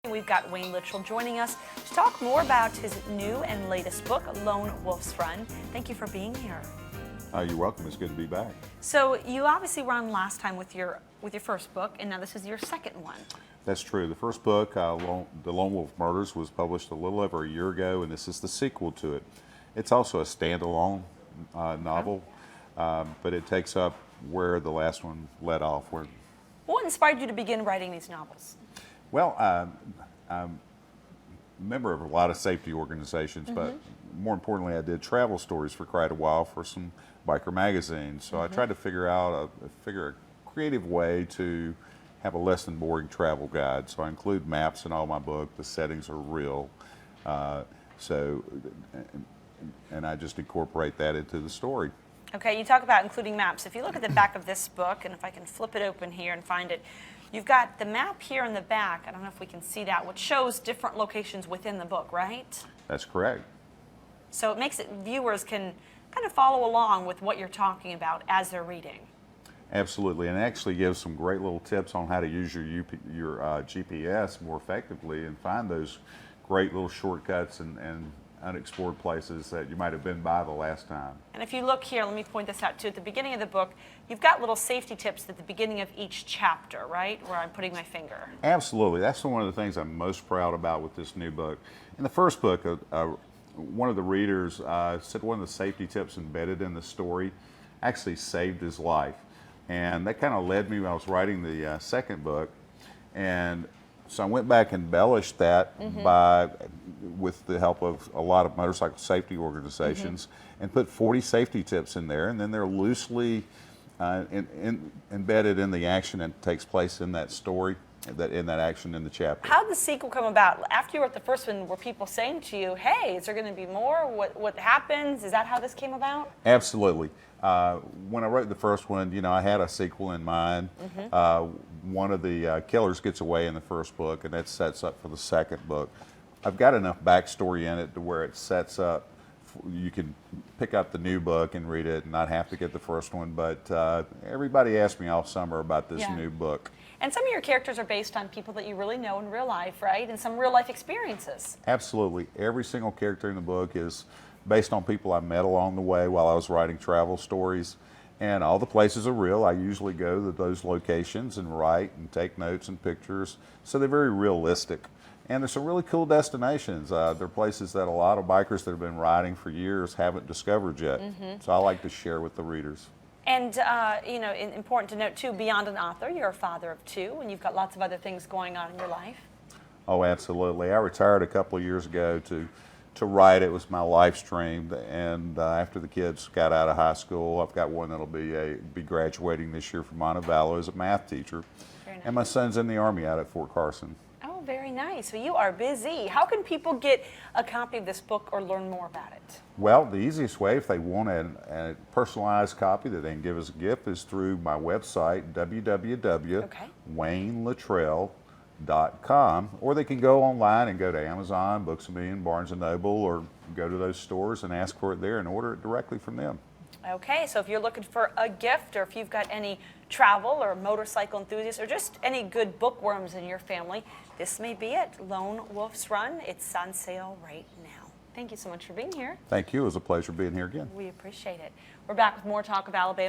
We've got Wayne Littrell joining us to talk more about his new and latest book, Lone Wolf's Run. Thank you for being here. You're welcome. It's good to be back. So you obviously were on last time with your first book, and now this is your second one. That's true. The first book, The Lone Wolf Murders, was published a little over a year ago, and this is the sequel to it. It's also a standalone novel, but it takes up where the last one led off. What inspired you to begin writing these novels? Well, I'm a member of a lot of safety organizations, but more importantly, I did travel stories for quite a while for some biker magazines. So I tried to figure out a creative way to have a less than boring travel guide. So I include maps in all my book. The settings are real. And I just incorporate that into the story. Okay, you talk about including maps. If you look at the back of this book, and if I can flip it open here and find it, you've got the map here in the back. I don't know if we can see that, which shows different locations within the book, right? That's correct. So it makes it viewers can kind of follow along with what you're talking about as they're reading. Absolutely, and it actually gives some great little tips on how to use your GPS more effectively and find those great little shortcuts and unexplored places that you might have been by the last time. And if you look here, let me point this out too, at the beginning of the book, you've got little safety tips at the beginning of each chapter, right, where I'm putting my finger. Absolutely. That's one of the things I'm most proud about with this new book. In the first book, one of the readers said one of the safety tips embedded in the story actually saved his life. And that kind of led me when I was writing the second book. And so I went back and embellished that with the help of a lot of motorcycle safety organizations and put 40 safety tips in there, and then they're loosely embedded in the action that takes place in that story, in that action in the chapter. How did the sequel come about? After you wrote the first one, were people saying to you, hey, is there going to be more? What happens? Is that how this came about? Absolutely. When I wrote the first one, you know, I had a sequel in mind. One of the killers gets away in the first book, and that sets up for the second book. I've got enough backstory in it to where it sets up. You can pick up the new book and read it and not have to get the first one, but everybody asked me all summer about this new book. And some of your characters are based on people that you really know in real life, right? And some real life experiences. Absolutely. Every single character in the book is based on people I met along the way while I was writing travel stories. And all the places are real. I usually go to those locations and write and take notes and pictures. So they're very realistic. And there's some really cool destinations. They're places that a lot of bikers that have been riding for years haven't discovered yet. So I like to share with the readers. And, you know, important to note, too, beyond an author, you're a father of two, and you've got lots of other things going on in your life. Oh, absolutely. I retired a couple of years ago to write. It was my life stream. And after the kids got out of high school, I've got one that'll be graduating this year from Montevallo as a math teacher. Very nice. And my son's in the Army out at Fort Carson. Oh, very nice. So you are busy. How can people get a copy of this book or learn more about it? Well, the easiest way, if they want a personalized copy that they can give as a gift, is through my website, www.waynelittrell.com, or they can go online and go to Amazon, Books A Million, Barnes & Noble, or go to those stores and ask for it there and order it directly from them. Okay, so if you're looking for a gift, or if you've got any travel or motorcycle enthusiasts, or just any good bookworms in your family, this may be it. Lone Wolf's Run. It's on sale right now. Thank you so much for being here. Thank you. It was a pleasure being here again. We appreciate it. We're back with more talk of Alabama.